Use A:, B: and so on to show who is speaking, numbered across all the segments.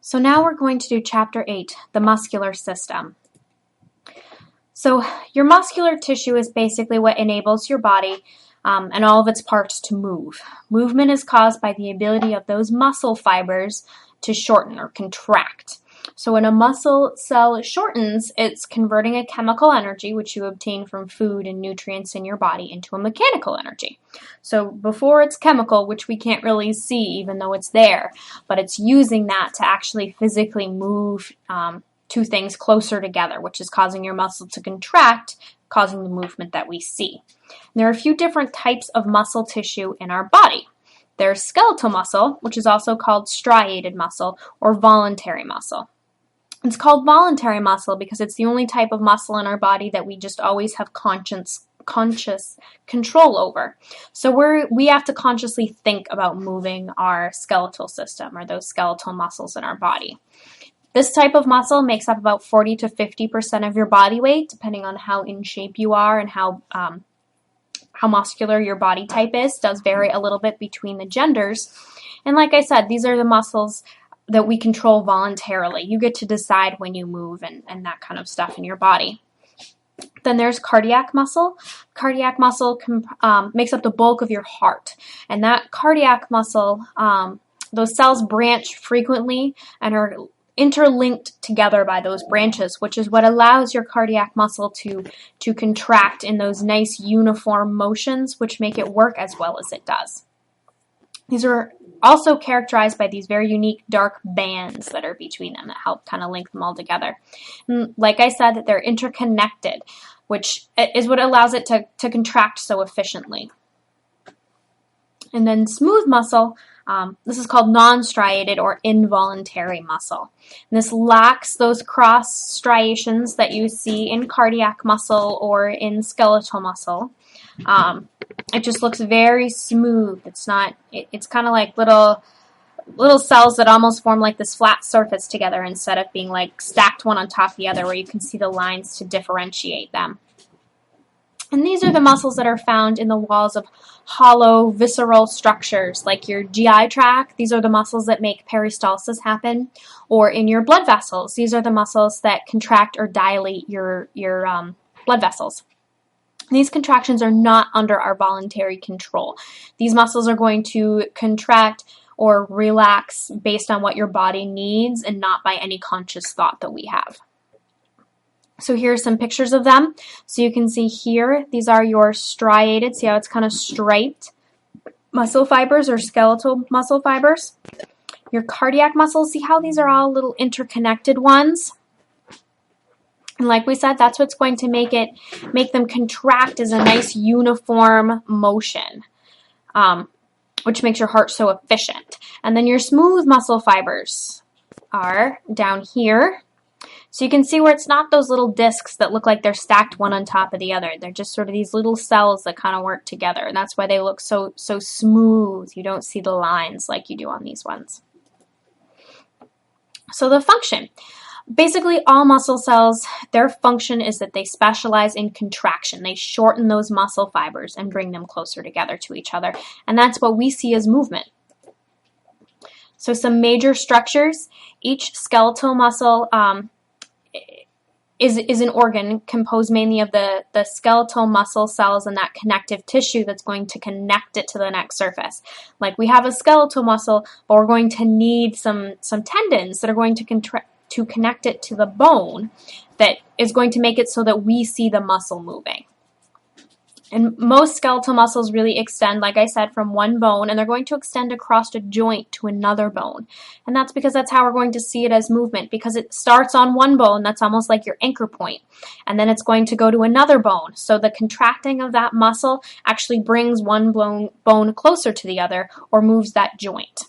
A: So now we're going to do Chapter 8, the muscular system. So your muscular tissue is basically what enables your body and all of its parts to move. Movement is caused by the ability of those muscle fibers to shorten or contract. So when a muscle cell shortens, it's converting a chemical energy, which you obtain from food and nutrients in your body, into a mechanical energy. So before it's chemical, which we can't really see even though it's there, but it's using that to actually physically move two things closer together, which is causing your muscle to contract, causing the movement that we see. And there are a few different types of muscle tissue in our body. There's skeletal muscle, which is also called striated muscle or voluntary muscle. It's called voluntary muscle because it's the only type of muscle in our body that we just always have conscious control over. So we have to consciously think about moving our skeletal system or those skeletal muscles in our body. This type of muscle makes up about 40 to 50% of your body weight, depending on how in shape you are and how muscular your body type is. It does vary a little bit between the genders. And like I said, these are the muscles that we control voluntarily. You get to decide when you move and that kind of stuff in your body. Then there's cardiac muscle. Cardiac muscle makes up the bulk of your heart. And that cardiac muscle, those cells branch frequently and are interlinked together by those branches, which is what allows your cardiac muscle to contract in those nice uniform motions, which make it work as well as it does. These are also characterized by these very unique dark bands that are between them that help kind of link them all together. And like I said, they're interconnected, which is what allows it to contract so efficiently. And then smooth muscle, this is called non-striated or involuntary muscle. And this lacks those cross striations that you see in cardiac muscle or in skeletal muscle. It just looks very smooth. It's kind of like little cells that almost form like this flat surface together instead of being like stacked one on top of the other where you can see the lines to differentiate them. And these are the muscles that are found in the walls of hollow, visceral structures, like your GI tract. These are the muscles that make peristalsis happen. Or in your blood vessels, these are the muscles that contract or dilate your blood vessels. These contractions are not under our voluntary control. These muscles are going to contract or relax based on what your body needs and not by any conscious thought that we have. So here are some pictures of them. So you can see here, these are your striated, see how it's kind of striped muscle fibers or skeletal muscle fibers. Your cardiac muscles, see how these are all little interconnected ones? And like we said, that's what's going to make them contract as a nice uniform motion, which makes your heart so efficient. And then your smooth muscle fibers are down here. So you can see where it's not those little discs that look like they're stacked one on top of the other. They're just sort of these little cells that kind of work together. And that's why they look so smooth. You don't see the lines like you do on these ones. So the function. Basically, all muscle cells, their function is that they specialize in contraction. They shorten those muscle fibers and bring them closer together to each other. And that's what we see as movement. So some major structures. Each skeletal muscle is an organ composed mainly of the skeletal muscle cells and that connective tissue that's going to connect it to the neck surface. Like we have a skeletal muscle, but we're going to need some tendons that are going to connect it to the bone that is going to make it so that we see the muscle moving. And most skeletal muscles really extend, like I said, from one bone, and they're going to extend across a joint to another bone. And that's because that's how we're going to see it as movement, because it starts on one bone, that's almost like your anchor point, and then it's going to go to another bone. So the contracting of that muscle actually brings one bone closer to the other or moves that joint.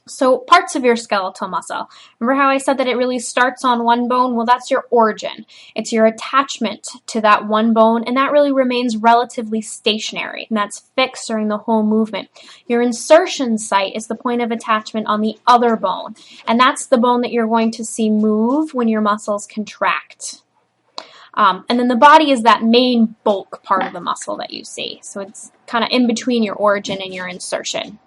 A: So parts of your skeletal muscle. Remember how I said that it really starts on one bone? Well, that's your origin. It's your attachment to that one bone, and that really remains relatively stationary, and that's fixed during the whole movement. Your insertion site is the point of attachment on the other bone, and that's the bone that you're going to see move when your muscles contract. And then the body is that main bulk part of the muscle that you see. So it's kind of in between your origin and your insertion.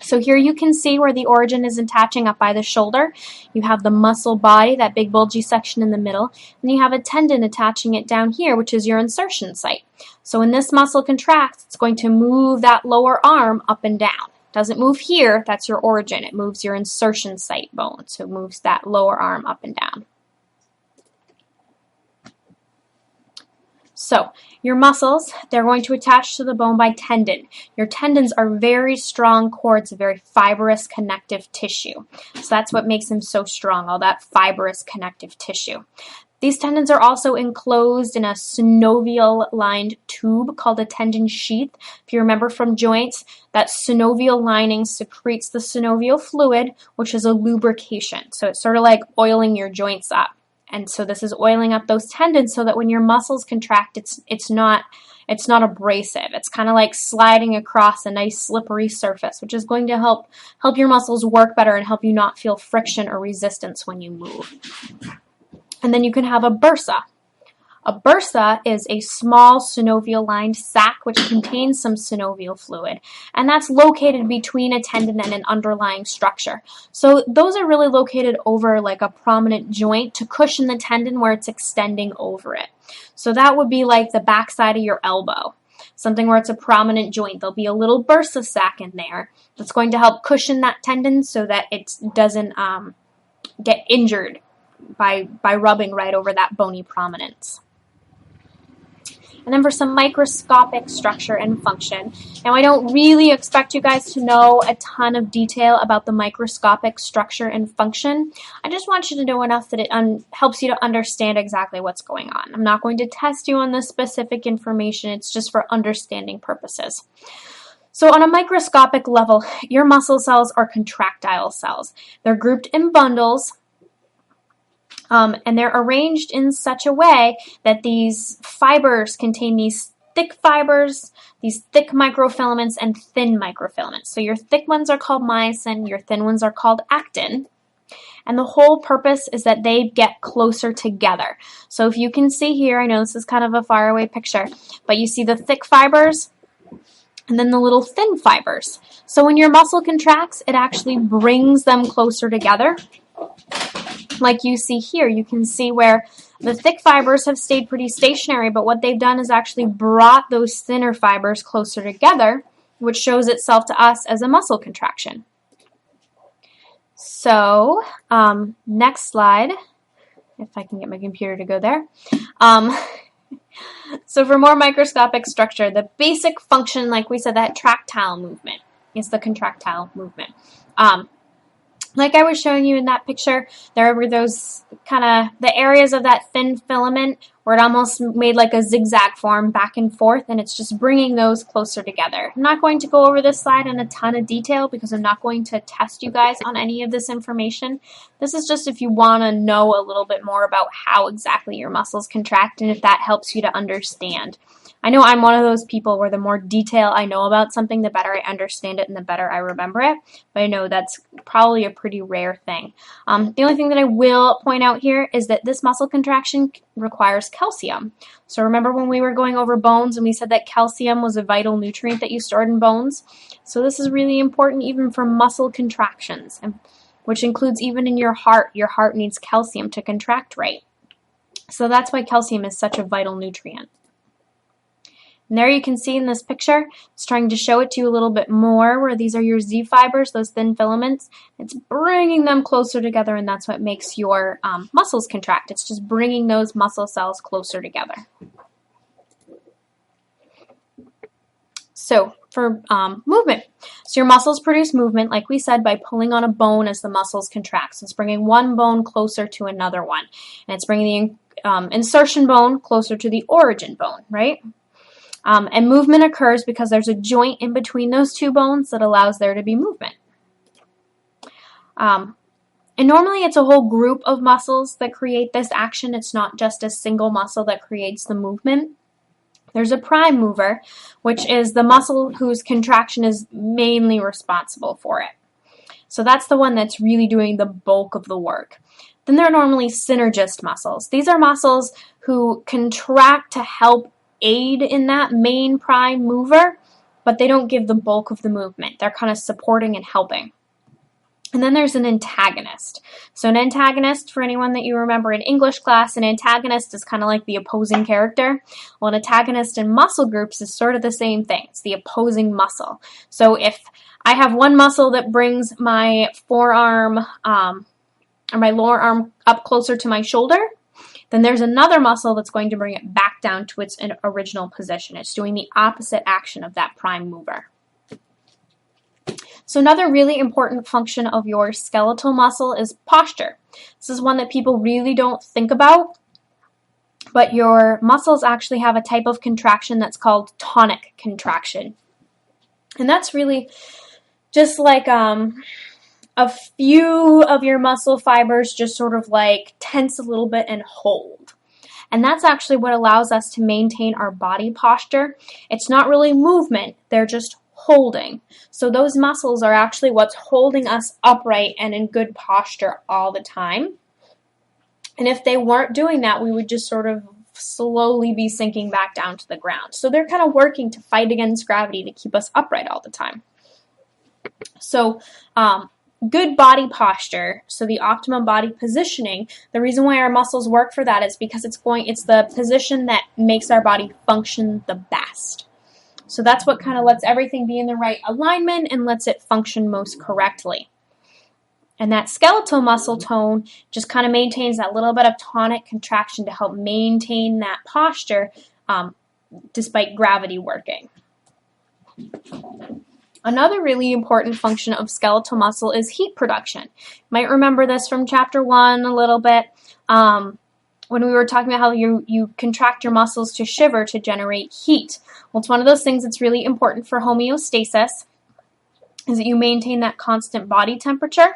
A: So here you can see where the origin is attaching up by the shoulder. You have the muscle body, that big bulgy section in the middle, and you have a tendon attaching it down here, which is your insertion site. So when this muscle contracts, it's going to move that lower arm up and down. It doesn't move here, that's your origin. It moves your insertion site bone, so it moves that lower arm up and down. So your muscles, they're going to attach to the bone by tendon. Your tendons are very strong cords, very fibrous connective tissue. So that's what makes them so strong, all that fibrous connective tissue. These tendons are also enclosed in a synovial-lined tube called a tendon sheath. If you remember from joints, that synovial lining secretes the synovial fluid, which is a lubrication. So it's sort of like oiling your joints up. And so this is oiling up those tendons so that when your muscles contract, it's not abrasive. It's kind of like sliding across a nice slippery surface, which is going to help your muscles work better and help you not feel friction or resistance when you move. And then you can have a bursa. A bursa is a small synovial-lined sac which contains some synovial fluid, and that's located between a tendon and an underlying structure. So those are really located over like a prominent joint to cushion the tendon where it's extending over it. So that would be like the backside of your elbow, something where it's a prominent joint. There'll be a little bursa sac in there that's going to help cushion that tendon so that it doesn't get injured by rubbing right over that bony prominence. And then for some microscopic structure and function. Now, I don't really expect you guys to know a ton of detail about the microscopic structure and function. I just want you to know enough that it helps you to understand exactly what's going on. I'm not going to test you on this specific information. It's just for understanding purposes. So on a microscopic level, your muscle cells are contractile cells. They're grouped in bundles. And they're arranged in such a way that these fibers contain these thick fibers, these thick microfilaments, and thin microfilaments. So your thick ones are called myosin, your thin ones are called actin. And the whole purpose is that they get closer together. So if you can see here, I know this is kind of a faraway picture, but you see the thick fibers and then the little thin fibers. So when your muscle contracts, it actually brings them closer together. Like you see here, you can see where the thick fibers have stayed pretty stationary, but what they've done is actually brought those thinner fibers closer together, which shows itself to us as a muscle contraction. So, next slide, if I can get my computer to go there. So for more microscopic structure, the basic function, like we said, that tractile movement is the contractile movement. Like I was showing you in that picture, there were those kind of the areas of that thin filament where it almost made like a zigzag form back and forth, and it's just bringing those closer together. I'm not going to go over this slide in a ton of detail because I'm not going to test you guys on any of this information. This is just if you want to know a little bit more about how exactly your muscles contract and if that helps you to understand. I know I'm one of those people where the more detail I know about something, the better I understand it and the better I remember it. But I know that's probably a pretty rare thing. The only thing that I will point out here is that this muscle contraction requires calcium. So remember when we were going over bones and we said that calcium was a vital nutrient that you stored in bones? So this is really important even for muscle contractions, which includes even in your heart. Your heart needs calcium to contract right. So that's why calcium is such a vital nutrient. And there you can see in this picture, it's trying to show it to you a little bit more where these are your Z fibers, those thin filaments. It's bringing them closer together, and that's what makes your muscles contract. It's just bringing those muscle cells closer together. So for movement. So your muscles produce movement, like we said, by pulling on a bone as the muscles contract. So it's bringing one bone closer to another one. And it's bringing the insertion bone closer to the origin bone, right? And movement occurs because there's a joint in between those two bones that allows there to be movement. And normally it's a whole group of muscles that create this action. It's not just a single muscle that creates the movement. There's a prime mover, which is the muscle whose contraction is mainly responsible for it. So that's the one that's really doing the bulk of the work. Then there are normally synergist muscles. These are muscles who contract to help aid in that main prime mover, but they don't give the bulk of the movement. They're kind of supporting and helping. And then there's an antagonist. So an antagonist, for anyone that you remember in English class, an antagonist is kind of like the opposing character. Well, an antagonist in muscle groups is sort of the same thing. It's the opposing muscle. So if I have one muscle that brings my forearm or my lower arm up closer to my shoulder, then there's another muscle that's going to bring it back down to its original position. It's doing the opposite action of that prime mover. So another really important function of your skeletal muscle is posture. This is one that people really don't think about, but your muscles actually have a type of contraction that's called tonic contraction. And that's really just like a few of your muscle fibers just sort of like tense a little bit and hold. And that's actually what allows us to maintain our body posture. It's not really movement, they're just holding. So those muscles are actually what's holding us upright and in good posture all the time. And if they weren't doing that, we would just sort of slowly be sinking back down to the ground. So they're kind of working to fight against gravity to keep us upright all the time. So good body posture, so the optimum body positioning, the reason why our muscles work for that is because it's the position that makes our body function the best. So that's what kind of lets everything be in the right alignment and lets it function most correctly. And that skeletal muscle tone just kind of maintains that little bit of tonic contraction to help maintain that posture despite gravity working. Another really important function of skeletal muscle is heat production. You might remember this from chapter 1 a little bit when we were talking about how you contract your muscles to shiver to generate heat. Well, it's one of those things that's really important for homeostasis, is that you maintain that constant body temperature.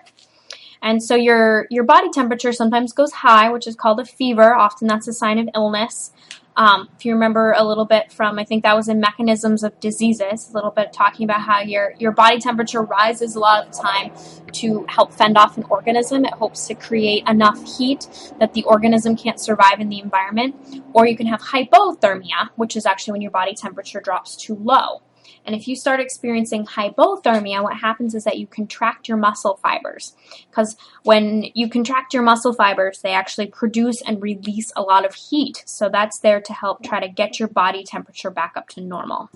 A: And so your body temperature sometimes goes high, which is called a fever. Often that's a sign of illness. If you remember a little bit from, I think that was in Mechanisms of Diseases, a little bit talking about how your body temperature rises a lot of the time to help fend off an organism. It hopes to create enough heat that the organism can't survive in the environment. Or you can have hypothermia, which is actually when your body temperature drops too low. And if you start experiencing hypothermia, what happens is that you contract your muscle fibers. Because when you contract your muscle fibers, they actually produce and release a lot of heat. So that's there to help try to get your body temperature back up to normal.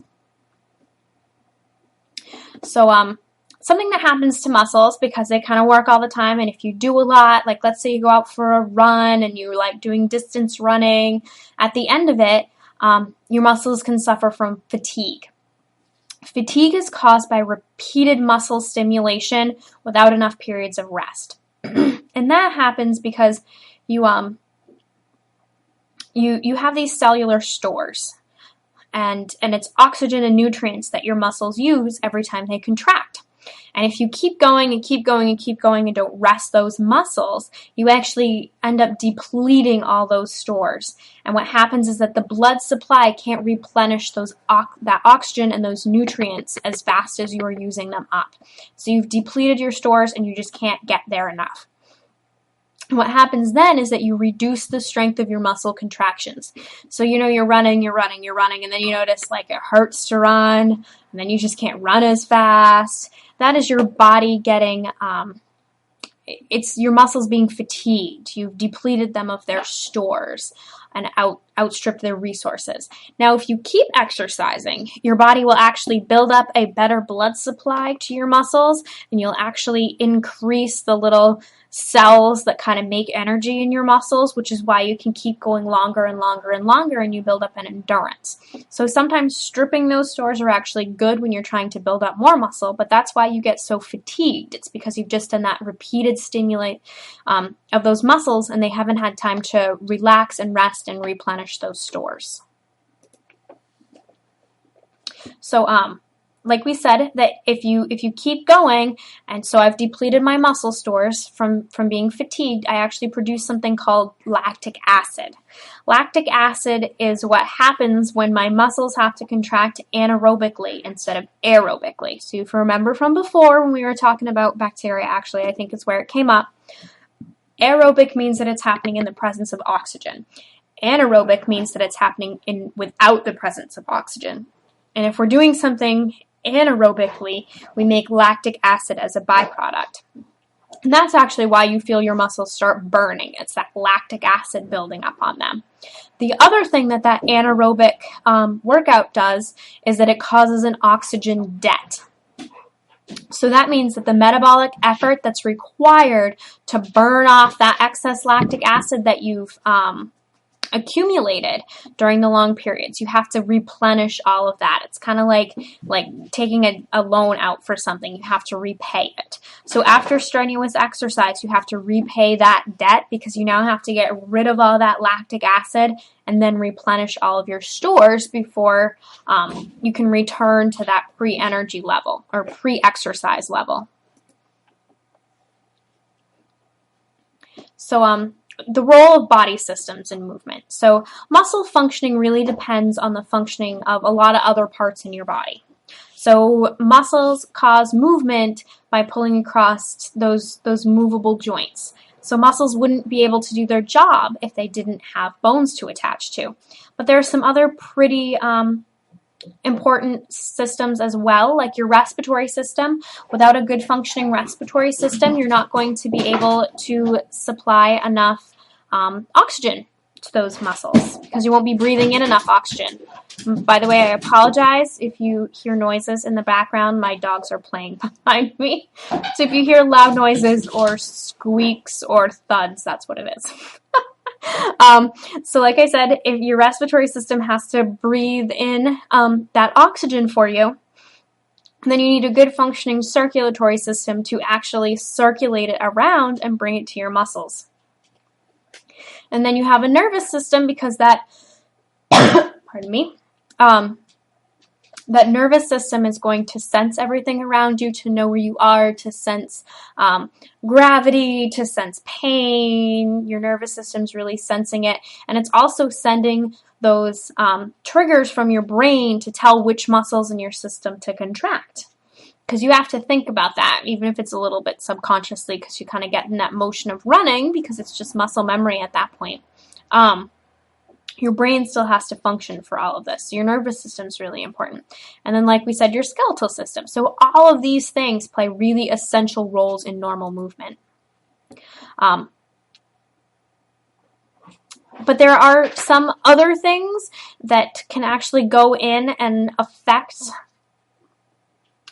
A: So something that happens to muscles, because they kind of work all the time, and if you do a lot, like let's say you go out for a run and you're like doing distance running, at the end of it, your muscles can suffer from fatigue. Fatigue is caused by repeated muscle stimulation without enough periods of rest. And that happens because you have these cellular stores, and it's oxygen and nutrients that your muscles use every time they contract. And if you keep going and keep going and keep going and don't rest those muscles, you actually end up depleting all those stores. And what happens is that the blood supply can't replenish that oxygen and those nutrients as fast as you are using them up. So you've depleted your stores and you just can't get there enough. And what happens then is that you reduce the strength of your muscle contractions. So you're running, and then you notice like it hurts to run, and then you just can't run as fast. That is your body getting, it's your muscles being fatigued. You've depleted them of their stores and outstripped their resources. Now, if you keep exercising, your body will actually build up a better blood supply to your muscles, and you'll actually increase the little cells that kind of make energy in your muscles, which is why you can keep going longer and longer and longer, and you build up an endurance. So sometimes stripping those stores are actually good when you're trying to build up more muscle, but that's why you get so fatigued. It's because you've just done that repeated stimulate of those muscles, and they haven't had time to relax and rest and replenish those stores. So like we said, that if you keep going, and so I've depleted my muscle stores from being fatigued, I actually produce something called lactic acid. Lactic acid is what happens when my muscles have to contract anaerobically instead of aerobically. So if you remember from before when we were talking about bacteria, actually I think it's where it came up. Aerobic means that it's happening in the presence of oxygen. Anaerobic means that it's happening without the presence of oxygen. And if we're doing something anaerobically, we make lactic acid as a byproduct. And that's actually why you feel your muscles start burning. It's that lactic acid building up on them. The other thing that anaerobic workout does is that it causes an oxygen debt. So that means that the metabolic effort that's required to burn off that excess lactic acid that you've accumulated during the long periods, you have to replenish all of that. It's kind of like taking a loan out for something. You have to repay it. So after strenuous exercise, you have to repay that debt because you now have to get rid of all that lactic acid and then replenish all of your stores before you can return to that pre-energy level or pre-exercise level. So the role of body systems in movement. So muscle functioning really depends on the functioning of a lot of other parts in your body. So muscles cause movement by pulling across those movable joints. So muscles wouldn't be able to do their job if they didn't have bones to attach to. But there are some other pretty important systems as well, like your respiratory system. Without a good functioning respiratory system, you're not going to be able to supply enough oxygen to those muscles because you won't be breathing in enough oxygen. By the way, I apologize if you hear noises in the background. My dogs are playing behind me. So if you hear loud noises or squeaks or thuds, that's what it is. So like I said, if your respiratory system has to breathe in that oxygen for you, then you need a good functioning circulatory system to actually circulate it around and bring it to your muscles. And then you have a nervous system because that, pardon me, that nervous system is going to sense everything around you, to know where you are, to sense gravity, to sense pain. Your nervous system's really sensing it. And it's also sending those triggers from your brain to tell which muscles in your system to contract. Because you have to think about that, even if it's a little bit subconsciously, because you kind of get in that motion of running, because it's just muscle memory at that point. Your brain still has to function for all of this. So your nervous system is really important. And then, like we said, your skeletal system. So all of these things play really essential roles in normal movement. But there are some other things that can actually go in and affect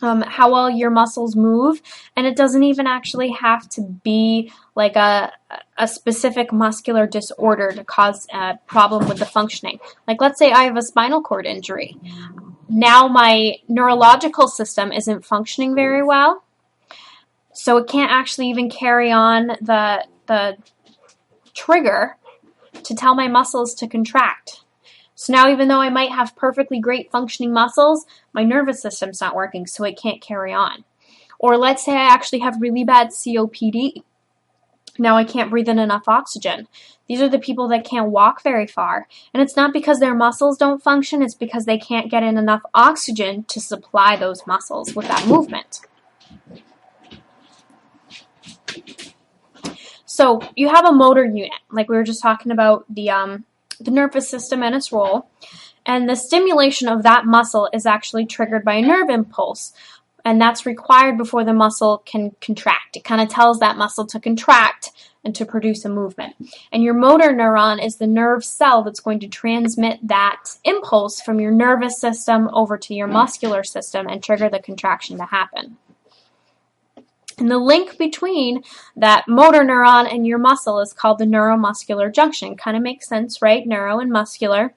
A: how well your muscles move, and it doesn't even actually have to be like a specific muscular disorder to cause a problem with the functioning. Like, let's say I have a spinal cord injury. Now my neurological system isn't functioning very well, so it can't actually even carry on the trigger to tell my muscles to contract. So now, even though I might have perfectly great functioning muscles, my nervous system's not working, so it can't carry on. Or let's say I actually have really bad COPD. Now I can't breathe in enough oxygen. These are the people that can't walk very far. And it's not because their muscles don't function, it's because they can't get in enough oxygen to supply those muscles with that movement. So you have a motor unit, like we were just talking about the nervous system and its role, and the stimulation of that muscle is actually triggered by a nerve impulse, and that's required before the muscle can contract. It kind of tells that muscle to contract and to produce a movement. And your motor neuron is the nerve cell that's going to transmit that impulse from your nervous system over to your muscular system and trigger the contraction to happen. And the link between that motor neuron and your muscle is called the neuromuscular junction. Kind of makes sense, right? Neuro and muscular.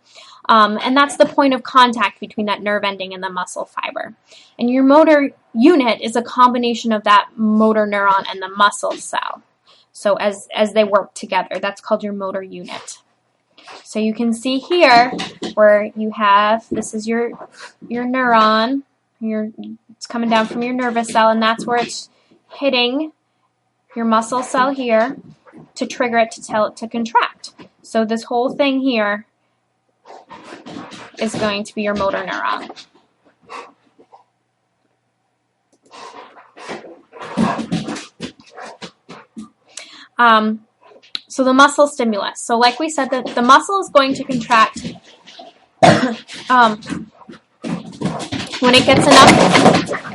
A: And that's the point of contact between that nerve ending and the muscle fiber. And your motor unit is a combination of that motor neuron and the muscle cell. So as they work together, that's called your motor unit. So you can see here where you have, this is your neuron. It's coming down from your nervous cell, and that's where it's hitting your muscle cell here to trigger it to tell it to contract. So this whole thing here is going to be your motor neuron. So the muscle stimulus. So like we said, that the muscle is going to contract when it gets enough.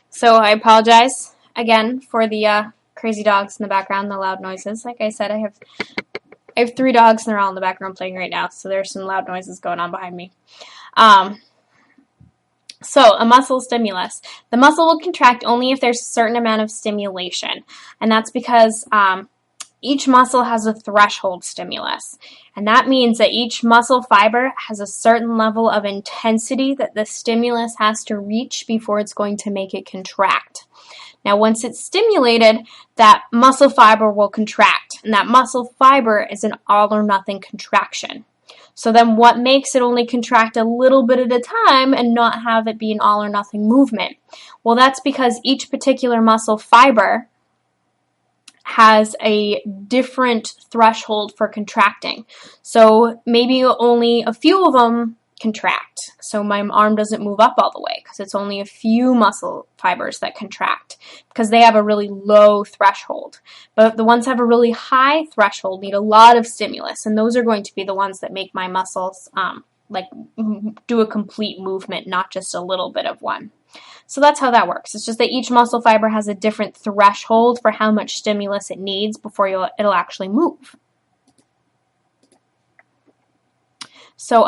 A: So I apologize again for the crazy dogs in the background, the loud noises. Like I said, I have 3 dogs and they're all in the background playing right now, so there's some loud noises going on behind me. So a muscle stimulus. The muscle will contract only if there's a certain amount of stimulation, and that's because each muscle has a threshold stimulus, and that means that each muscle fiber has a certain level of intensity that the stimulus has to reach before it's going to make it contract. Now, once it's stimulated, that muscle fiber will contract, and that muscle fiber is an all or nothing contraction. So then what makes it only contract a little bit at a time and not have it be an all or nothing movement? Well, that's because each particular muscle fiber has a different threshold for contracting. So maybe only a few of them contract. So my arm doesn't move up all the way because it's only a few muscle fibers that contract because they have a really low threshold. But the ones that have a really high threshold need a lot of stimulus, and those are going to be the ones that make my muscles do a complete movement, not just a little bit of one. So that's how that works. It's just that each muscle fiber has a different threshold for how much stimulus it needs before it'll actually move. So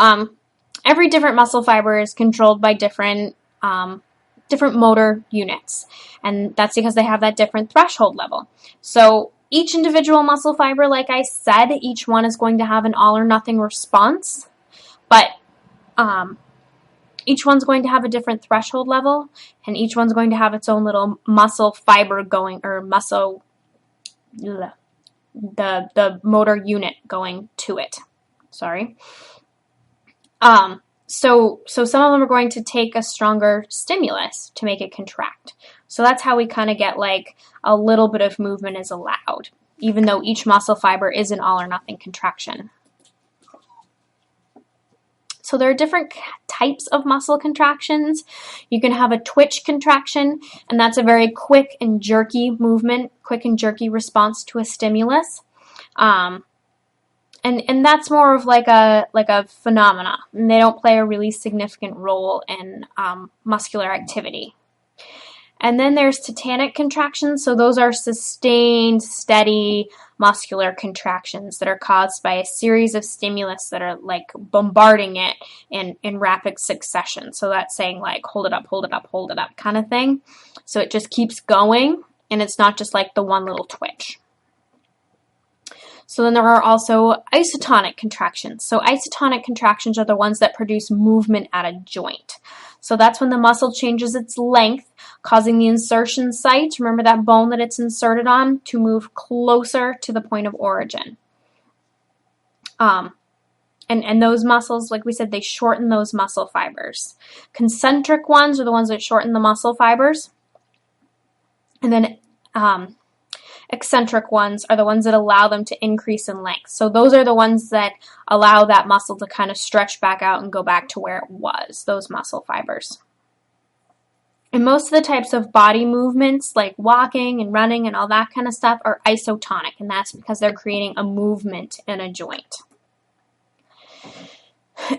A: every different muscle fiber is controlled by different motor units, and that's because they have that different threshold level. So each individual muscle fiber, like I said, each one is going to have an all or nothing response, but each one's going to have a different threshold level, and each one's going to have its own little muscle fiber going, or the motor unit going to it. Sorry. So some of them are going to take a stronger stimulus to make it contract. So that's how we kind of get like a little bit of movement is allowed, even though each muscle fiber is an all or nothing contraction. So there are different types of muscle contractions. You can have a twitch contraction, and that's a very quick and jerky movement, quick and jerky response to a stimulus. And that's more of like a phenomena, and they don't play a really significant role in muscular activity. And then there's tetanic contractions. So those are sustained, steady muscular contractions that are caused by a series of stimulus that are like bombarding it in rapid succession. So that's saying like hold it up, hold it up, hold it up kind of thing. So it just keeps going, and it's not just like the one little twitch. So then there are also isotonic contractions. So isotonic contractions are the ones that produce movement at a joint. So that's when the muscle changes its length, causing the insertion site, remember that bone that it's inserted on, to move closer to the point of origin. And those muscles, like we said, they shorten those muscle fibers. Concentric ones are the ones that shorten the muscle fibers. And then eccentric ones are the ones that allow them to increase in length. So those are the ones that allow that muscle to kind of stretch back out and go back to where it was, those muscle fibers. And most of the types of body movements, like walking and running and all that kind of stuff, are isotonic, and that's because they're creating a movement in a joint.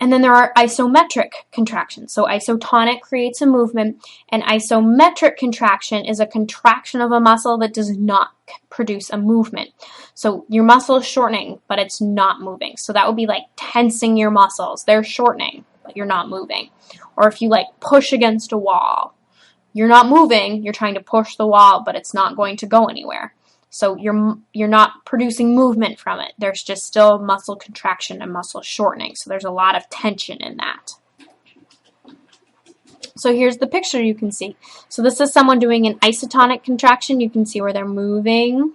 A: And then there are isometric contractions. So isotonic creates a movement, and isometric contraction is a contraction of a muscle that does not produce a movement. So your muscle is shortening, but it's not moving. So that would be like tensing your muscles. They're shortening, but you're not moving. Or if you like push against a wall, you're not moving, you're trying to push the wall, but it's not going to go anywhere. So you're not producing movement from it. There's just still muscle contraction and muscle shortening. So there's a lot of tension in that. So here's the picture you can see. So this is someone doing an isotonic contraction. You can see where they're moving.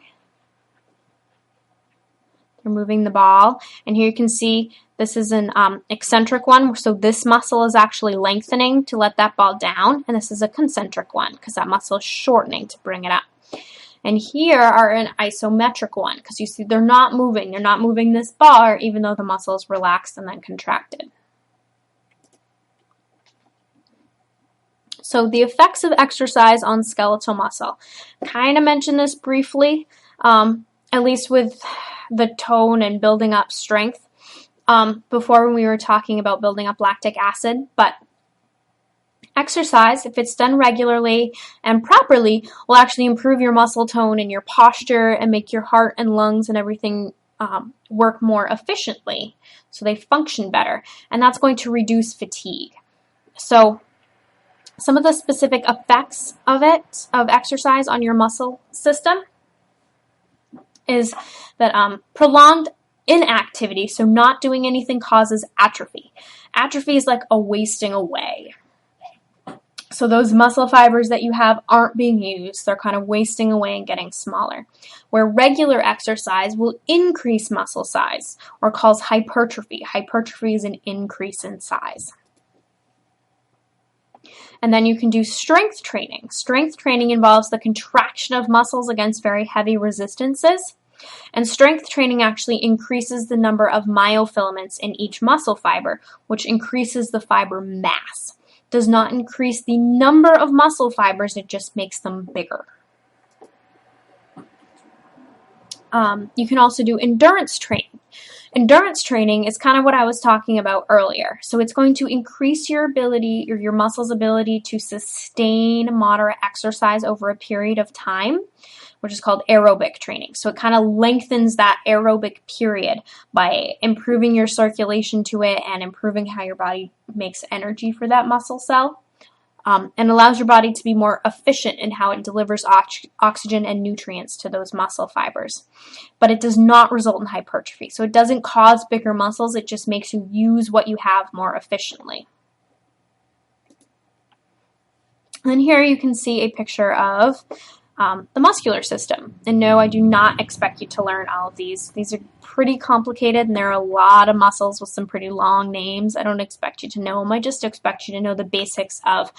A: They're moving the ball. And here you can see this is an eccentric one. So this muscle is actually lengthening to let that ball down. And this is a concentric one because that muscle is shortening to bring it up. And here are an isometric one, because you see they're not moving. They're not moving this bar, even though the muscle is relaxed and then contracted. So the effects of exercise on skeletal muscle. Kind of mentioned this briefly, at least with the tone and building up strength. before when we were talking about building up lactic acid, but exercise, if it's done regularly and properly, will actually improve your muscle tone and your posture and make your heart and lungs and everything work more efficiently, so they function better, and that's going to reduce fatigue. So some of the specific effects of exercise on your muscle system is that prolonged inactivity, so not doing anything, causes atrophy. Atrophy is like a wasting away. So those muscle fibers that you have aren't being used. They're kind of wasting away and getting smaller. Where regular exercise will increase muscle size, or cause hypertrophy. Hypertrophy is an increase in size. And then you can do strength training. Strength training involves the contraction of muscles against very heavy resistances. And strength training actually increases the number of myofilaments in each muscle fiber, which increases the fiber mass. Does not increase the number of muscle fibers, it just makes them bigger. You can also do endurance training. Endurance training is kind of what I was talking about earlier. So it's going to increase your ability, or your muscles' ability, to sustain moderate exercise over a period of time, which is called aerobic training. So it kind of lengthens that aerobic period by improving your circulation to it and improving how your body makes energy for that muscle cell, and allows your body to be more efficient in how it delivers oxygen and nutrients to those muscle fibers. But it does not result in hypertrophy. So it doesn't cause bigger muscles, it just makes you use what you have more efficiently. And here you can see a picture of the muscular system. And no, I do not expect you to learn all of these. These are pretty complicated, and there are a lot of muscles with some pretty long names. I don't expect you to know them. I just expect you to know the basics of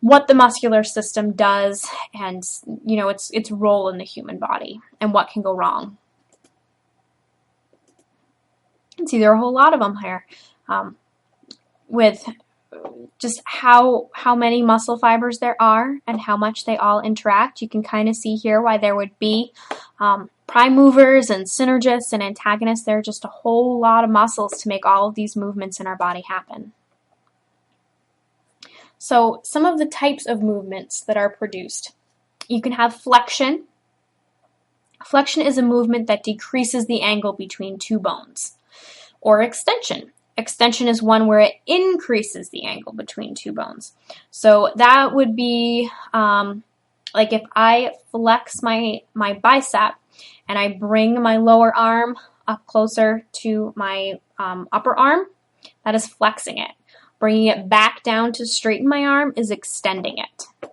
A: what the muscular system does and, you know, its role in the human body and what can go wrong. You can see there are a whole lot of them here, with just how many muscle fibers there are and how much they all interact. You can kind of see here why there would be prime movers and synergists and antagonists. There are just a whole lot of muscles to make all of these movements in our body happen. So some of the types of movements that are produced. You can have flexion. Flexion is a movement that decreases the angle between two bones. Or extension. Extension is one where it increases the angle between two bones. So that would be like if I flex my bicep and I bring my lower arm up closer to my upper arm, that is flexing it. Bringing it back down to straighten my arm is extending it.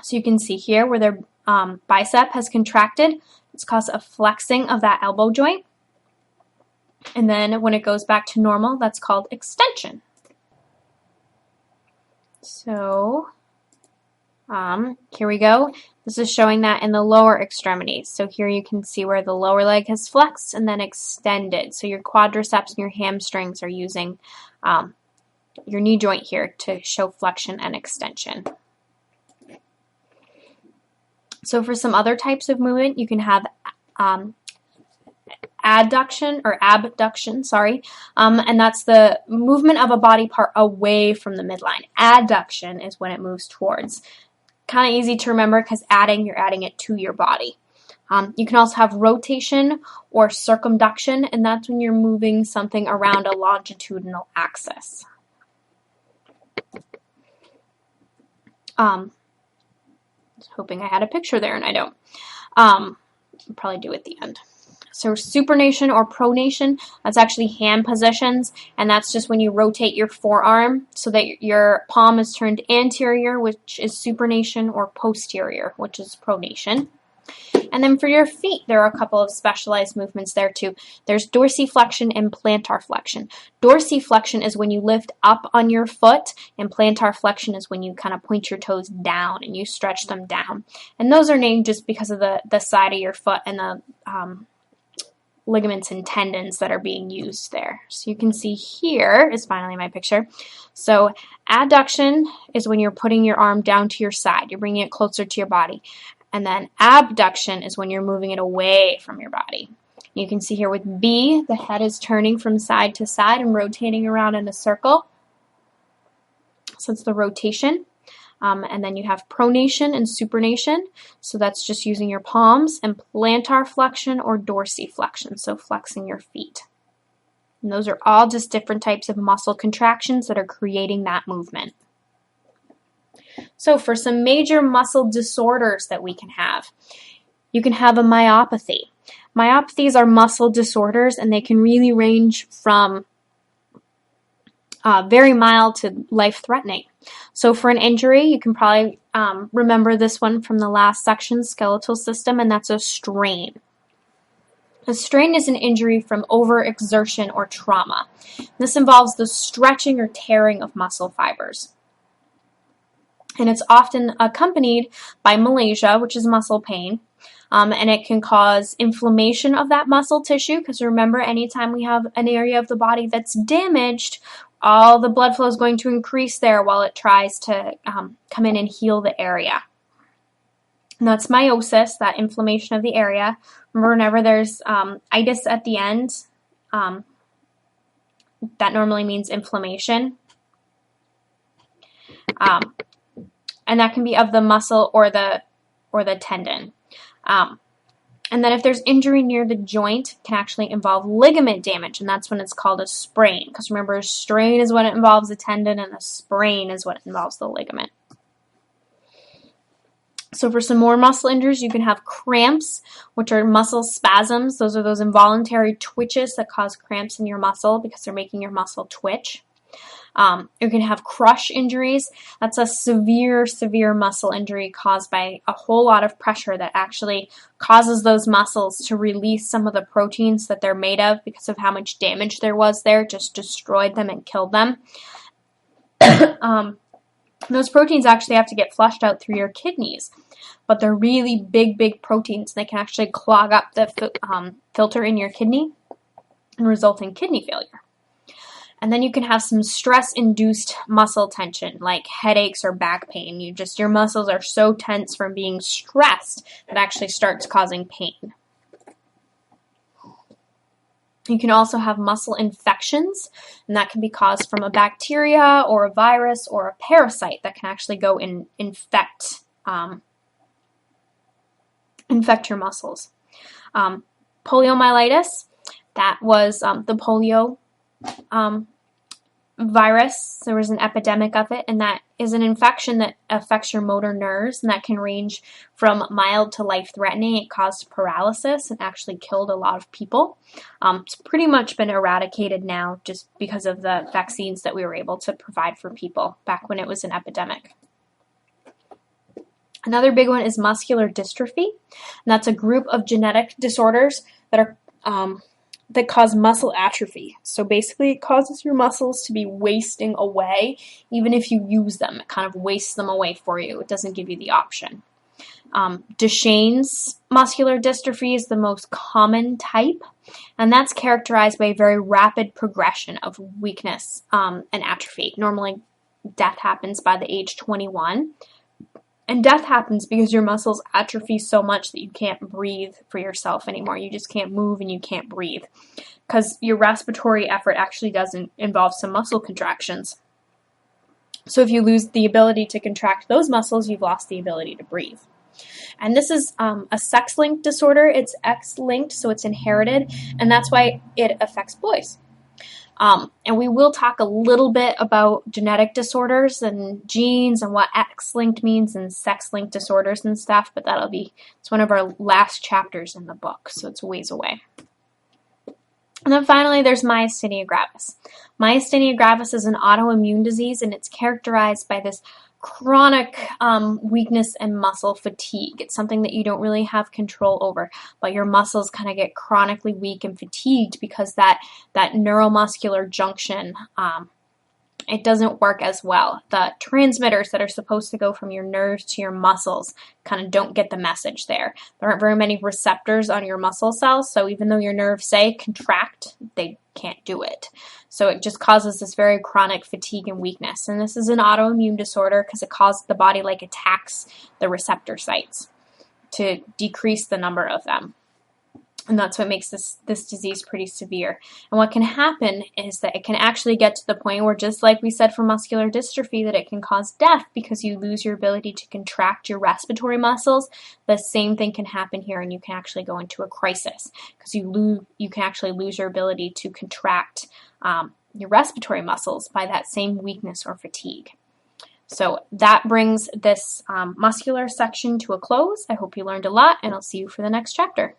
A: So you can see here where their bicep has contracted, it's caused a flexing of that elbow joint. And then when it goes back to normal, that's called extension. So here we go. This is showing that in the lower extremities. So here you can see where the lower leg has flexed and then extended. So your quadriceps and your hamstrings are using your knee joint here to show flexion and extension. So for some other types of movement, you can have adduction or abduction, and that's the movement of a body part away from the midline. Adduction is when it moves towards. Kind of easy to remember because you're adding it to your body. You can also have rotation or circumduction, and that's when you're moving something around a longitudinal axis. I was hoping I had a picture there, and I don't. I'll probably do at the end. So supination or pronation, that's actually hand positions, and that's just when you rotate your forearm so that your palm is turned anterior, which is supination, or posterior, which is pronation. And then for your feet, there are a couple of specialized movements there too. There's dorsiflexion and plantar flexion. Dorsiflexion is when you lift up on your foot, and plantar flexion is when you kind of point your toes down and you stretch them down. And those are named just because of the side of your foot and the ligaments and tendons that are being used there. So you can see here is finally my picture. So adduction is when you're putting your arm down to your side. You're bringing it closer to your body. And then abduction is when you're moving it away from your body. You can see here with B, the head is turning from side to side and rotating around in a circle. So it's the rotation. And then you have pronation and supination. So that's just using your palms, and plantar flexion or dorsiflexion, so flexing your feet. And those are all just different types of muscle contractions that are creating that movement. So for some major muscle disorders that we can have, you can have a myopathy. Myopathies are muscle disorders, and they can really range from very mild to life-threatening. So for an injury, you can probably remember this one from the last section, skeletal system, and that's a strain. A strain is an injury from overexertion or trauma. This involves the stretching or tearing of muscle fibers. And it's often accompanied by malacia, which is muscle pain, and it can cause inflammation of that muscle tissue, because remember, anytime we have an area of the body that's damaged, all the blood flow is going to increase there while it tries to come in and heal the area. And that's meiosis, that inflammation of the area. Remember, whenever there's itis at the end, that normally means inflammation. And that can be of the muscle or the tendon. And then if there's injury near the joint, it can actually involve ligament damage, and that's when it's called a sprain. Because remember, a strain is when it involves a tendon, and a sprain is when it involves the ligament. So for some more muscle injuries, you can have cramps, which are muscle spasms. Those are those involuntary twitches that cause cramps in your muscle because they're making your muscle twitch. You can have crush injuries. That's a severe muscle injury caused by a whole lot of pressure that actually causes those muscles to release some of the proteins that they're made of because of how much damage there was there, just destroyed them and killed them. Those proteins actually have to get flushed out through your kidneys, but they're really big proteins. They can actually clog up the filter in your kidney and result in kidney failure. And then you can have some stress-induced muscle tension, like headaches or back pain. Your muscles are so tense from being stressed that actually starts causing pain. You can also have muscle infections, and that can be caused from a bacteria or a virus or a parasite that can actually go and infect your muscles. Poliomyelitis, that was the polio virus. There was an epidemic of it, and that is an infection that affects your motor nerves, and that can range from mild to life-threatening. It caused paralysis and actually killed a lot of people. It's pretty much been eradicated now just because of the vaccines that we were able to provide for people back when it was an epidemic. Another big one is muscular dystrophy, and that's a group of genetic disorders that are that cause muscle atrophy. So basically it causes your muscles to be wasting away. Even if you use them, it kind of wastes them away for you. It doesn't give you the option. Duchenne's muscular dystrophy is the most common type, and that's characterized by a very rapid progression of weakness and atrophy. Normally death happens by the age 21. And death happens because your muscles atrophy so much that you can't breathe for yourself anymore. You just can't move and you can't breathe. Because your respiratory effort actually doesn't involve some muscle contractions. So if you lose the ability to contract those muscles, you've lost the ability to breathe. And this is a sex-linked disorder. It's X-linked, so it's inherited, and that's why it affects boys. And we will talk a little bit about genetic disorders and genes and what X-linked means and sex-linked disorders and stuff, but it's one of our last chapters in the book, so it's a ways away. And then finally, there's myasthenia gravis. Myasthenia gravis is an autoimmune disease, and it's characterized by this chronic weakness and muscle fatigue. It's something that you don't really have control over, but your muscles kind of get chronically weak and fatigued because that neuromuscular junction, it doesn't work as well. The transmitters that are supposed to go from your nerves to your muscles kind of don't get the message there. There aren't very many receptors on your muscle cells, so even though your nerves say contract, they can't do it. So it just causes this very chronic fatigue and weakness. And this is an autoimmune disorder because it causes the body attacks the receptor sites to decrease the number of them. And that's what makes this disease pretty severe. And what can happen is that it can actually get to the point where, just like we said for muscular dystrophy, that it can cause death because you lose your ability to contract your respiratory muscles. The same thing can happen here, and you can actually go into a crisis because you can actually lose your ability to contract your respiratory muscles by that same weakness or fatigue. So that brings this muscular section to a close. I hope you learned a lot, and I'll see you for the next chapter.